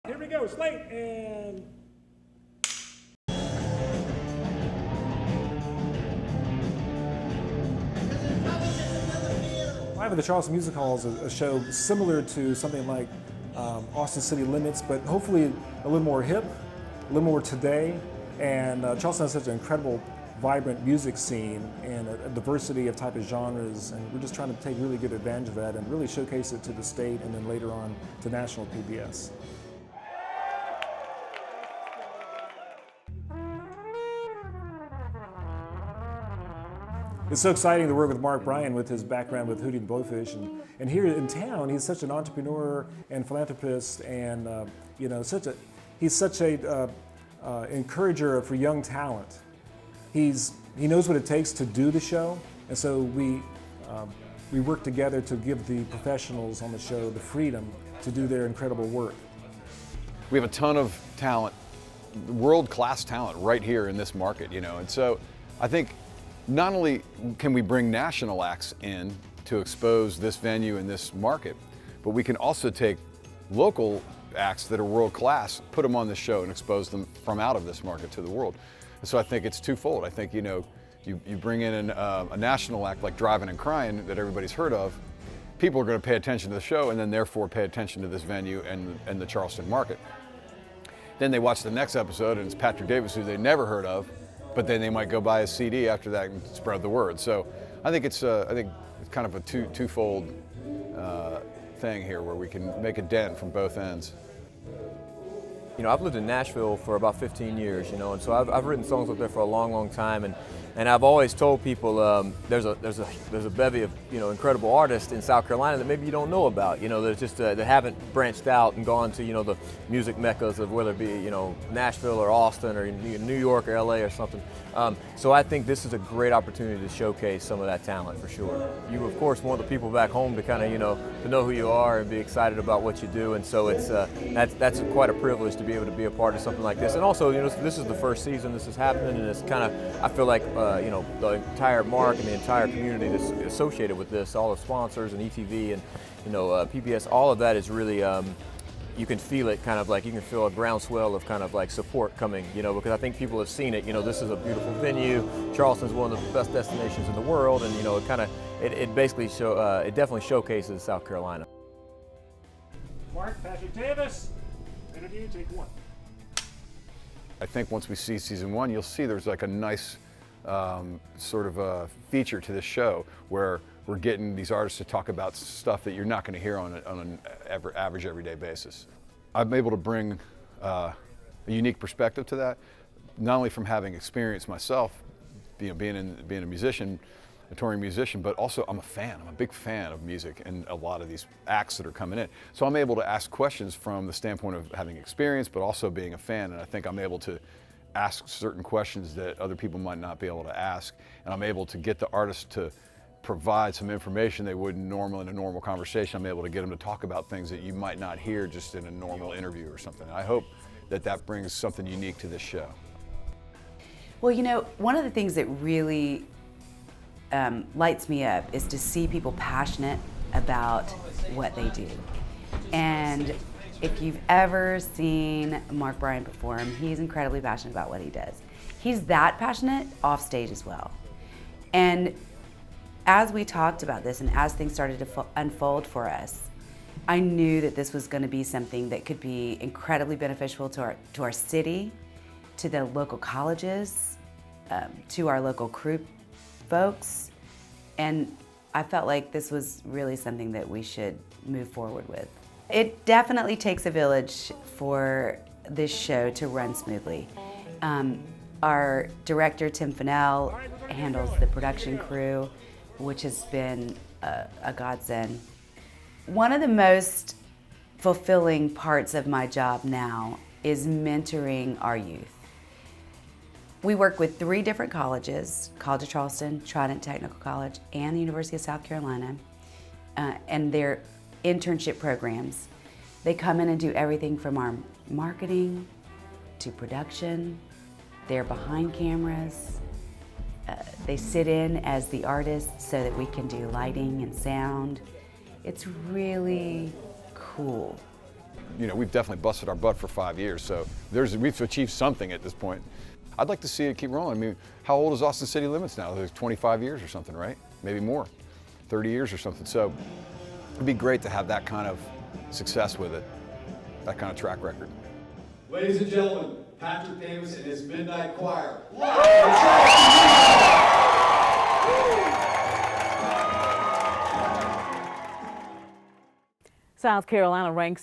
Here we go, slate and... Live at the Charleston Music Hall is a show similar to something like Austin City Limits, but hopefully a little more hip, a little more today. And Charleston has such an incredible, vibrant music scene and a diversity of type of genres, and we're just trying to take really good advantage of that and really showcase it to the state and then later on to national PBS. It's so exciting to work with Mark Bryan with his background with Hootie and the Blowfish, and here in town he's such an entrepreneur and philanthropist, and he's such a encourager for young talent. He knows what it takes to do the show, and so we work together to give the professionals on the show the freedom to do their incredible work. We have a ton of talent, world-class talent right here in this market, and so I think not only can we bring national acts in to expose this venue and this market, but we can also take local acts that are world-class, put them on this show and expose them from out of this market to the world. And so I think it's twofold. I think, you bring in a national act like Driving and Crying that everybody's heard of, people are going to pay attention to the show and then therefore pay attention to this venue and the Charleston market. Then they watch the next episode and it's Patrick Davis, who they never heard of, but then they might go buy a CD after that and spread the word. So I think it's kind of a twofold thing here where we can make a dent from both ends. I've lived in Nashville for about 15 years, and so I've written songs up there for a long, long time, and I've always told people there's a bevy of incredible artists in South Carolina that maybe you don't know about. There's just that haven't branched out and gone to the music meccas of whether it be Nashville or Austin or New York or LA or something. So I think this is a great opportunity to showcase some of that talent for sure. You of course want the people back home to kind of to know who you are and be excited about what you do, and so it's that's quite a privilege to be able to be a part of something like this. And also this is the first season this is happening, and it's kind of I feel like the entire mark and the entire community that's associated with this, all the sponsors and ETV and PBS, all of that is really you can feel it, kind of like you can feel a groundswell of kind of like support coming, because I think people have seen it. This is a beautiful venue. Charleston's one of the best destinations in the world, and it basically it definitely showcases South Carolina. Mark, Patrick Davis, interview, take one. I think once we see season one, you'll see there's like a nice sort of a feature to this show where we're getting these artists to talk about stuff that you're not going to hear on an average everyday basis. I'm able to bring a unique perspective to that, not only from having experience myself, being a musician, a touring musician, but also I'm a fan. I'm a big fan of music and a lot of these acts that are coming in. So I'm able to ask questions from the standpoint of having experience, but also being a fan, and I think I'm able to ask certain questions that other people might not be able to ask, and I'm able to get the artists to provide some information they wouldn't normally in a normal conversation. I'm able to get them to talk about things that you might not hear just in a normal interview or something. I hope that brings something unique to this show. Well, one of the things that really lights me up is to see people passionate about what they do. And if you've ever seen Mark Bryan perform, he's incredibly passionate about what he does. He's that passionate off stage as well. And as we talked about this and as things started to unfold for us, I knew that this was going to be something that could be incredibly beneficial to our city, to the local colleges, to our local crew folks, and I felt like this was really something that we should move forward with. It definitely takes a village for this show to run smoothly. Our director, Tim Fennell, handles the production crew, which has been a godsend. One of the most fulfilling parts of my job now is mentoring our youth. We work with 3 different colleges, College of Charleston, Trident Technical College, and the University of South Carolina, and their internship programs. They come in and do everything from our marketing to production. They're behind cameras. They sit in as the artists so that we can do lighting and sound. It's really cool. you know, we've definitely busted our butt for 5 years, so we've achieved something at this point. I'd like to see it keep rolling. I mean, how old is Austin City Limits now? Like 25 years or something, right? Maybe more, 30 years or something. So it'd be great to have that kind of success with it, that kind of track record. Ladies and gentlemen, Patrick Davis and his Midnight Choir. South Carolina ranks